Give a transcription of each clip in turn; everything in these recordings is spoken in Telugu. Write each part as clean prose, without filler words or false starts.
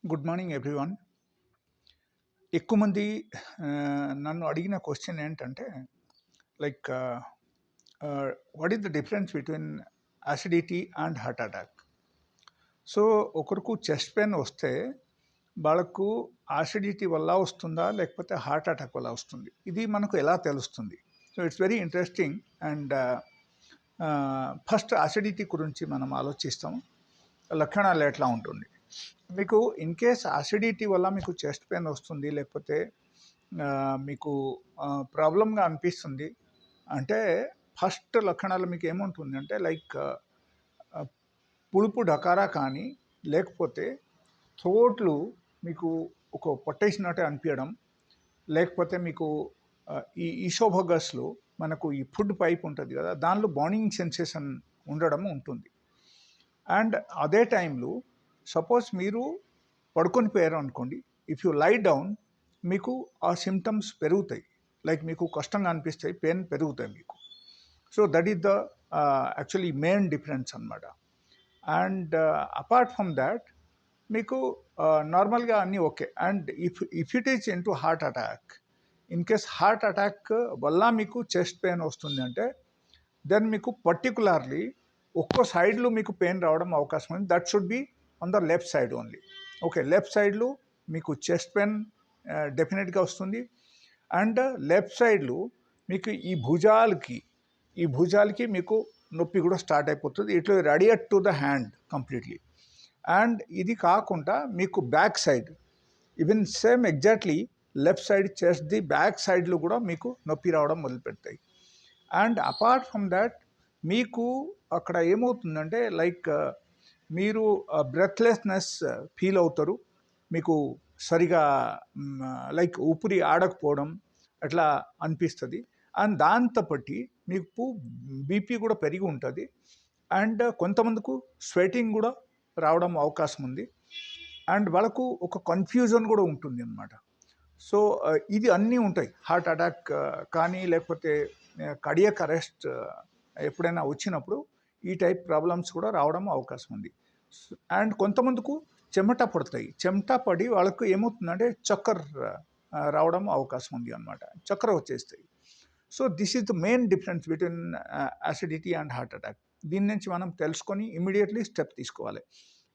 Good morning everyone. ఎక్కువ మంది నన్ను అడిగిన క్వశ్చన్ ఏంటంటే like what is the difference between acidity and heart attack. So ఒకరికి చెస్ట్ పెయిన్ వస్తే వాళ్ళకు అసిడిటీ వల్ల వస్తుందా లేకపోతే హార్ట్ అటాక్ వల్ల వస్తుంది, ఇది మనకు ఎలా తెలుస్తుంది? So it's very interesting. And first acidity గురించి మనం ఆలోచిస్తాం, లక్షణాలు ఎట్లా ఉంటుంది. మీకు ఇన్ కేస్ అసిడిటీ వల్ల మీకు చెస్ట్ పెయిన్ వస్తుంది లేకపోతే మీకు ప్రాబ్లంగా అనిపిస్తుంది అంటే ఫస్ట్ లక్షణాలు మీకు ఏముంటుంది అంటే లైక్ పులుపు డకారా కానీ లేకపోతే థ్రోట్లు మీకు ఒక పొట్టేసినట్టే అనిపించడం, లేకపోతే మీకు ఈ ఈసోఫగస్లో మనకు ఈ ఫుడ్ పైప్ ఉంటుంది కదా, దానిలో బర్నింగ్ సెన్సేషన్ ఉండడం ఉంటుంది. అండ్ అదే టైంలో సపోజ్ మీరు పడుకొని పోయారు అనుకోండి, ఇఫ్ యూ లై డౌన్ మీకు ఆ సిమ్టమ్స్ పెరుగుతాయి, లైక్ మీకు కష్టంగా అనిపిస్తాయి, పెయిన్ పెరుగుతాయి మీకు. So that is the actually main difference అనమాట. అండ్ అపార్ట్ ఫ్రమ్ దాట్ మీకు నార్మల్గా అన్నీ okay. And if it is in to heart attack, in case heart attack వల్ల మీకు చెస్ట్ పెయిన్ వస్తుంది అంటే దెన్ మీకు పర్టికులర్లీ ఒక్కో సైడ్లో మీకు పెయిన్ రావడం అవకాశం ఉంది. That should be on the left side only. Okay, left సైడ్లో మీకు చెస్ట్ పెయిన్ డెఫినెట్గా వస్తుంది. అండ్ లెఫ్ట్ సైడ్లో మీకు ఈ భుజాలకి మీకు నొప్పి కూడా స్టార్ట్ అయిపోతుంది. It will radiate to the hand completely. And ఇది కాకుండా మీకు back side even same exactly left side chest the back సైడ్లో కూడా మీకు నొప్పి రావడం మొదలుపెడతాయి. అండ్ అపార్ట్ ఫ్రమ్ దాట్ మీకు అక్కడ ఏమవుతుందంటే లైక్ మీరు బ్రెత్లెస్నెస్ ఫీల్ అవుతారు, మీకు సరిగా లైక్ ఊపిరి ఆడకపోవడం అట్లా అనిపిస్తుంది. అండ్ దాంతో బట్టి మీకు బీపీ కూడా పెరిగి ఉంటుంది. అండ్ కొంతమందికి స్వెటింగ్ కూడా రావడం అవకాశం ఉంది. అండ్ వాళ్ళకు ఒక కన్ఫ్యూజన్ కూడా ఉంటుంది అన్నమాట. సో ఇది అన్నీ ఉంటాయి. హార్ట్ అటాక్ కానీ లేకపోతే కార్డియాక్ అరెస్ట్ ఎప్పుడైనా వచ్చినప్పుడు ఈ టైప్ ప్రాబ్లమ్స్ కూడా రావడం అవకాశం ఉంది. అండ్ కొంతమందికి చెమట పడతాయి, చెమట పడి వాళ్ళకు ఏమవుతుందంటే చక్కర రావడం అవకాశం ఉంది అన్నమాట, చక్కర వచ్చేస్తాయి. So this is the main difference between acidity and heart attack. దీని నుంచి మనం తెలుసుకొని ఇమీడియట్లీ స్టెప్ తీసుకోవాలి.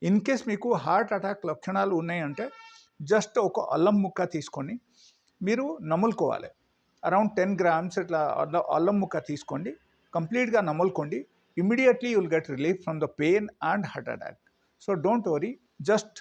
ఇన్ కేస్ మీకు హార్ట్ అటాక్ లక్షణాలు ఉన్నాయంటే జస్ట్ ఒక అల్లం ముక్క తీసుకొని మీరు నములుకోవాలి. అరౌండ్ 10 grams ఇట్లా అల్లం ముక్క తీసుకోండి, కంప్లీట్గా నములుకోండి. Immediately you will get relief from the pain and heart attack. So don't worry, just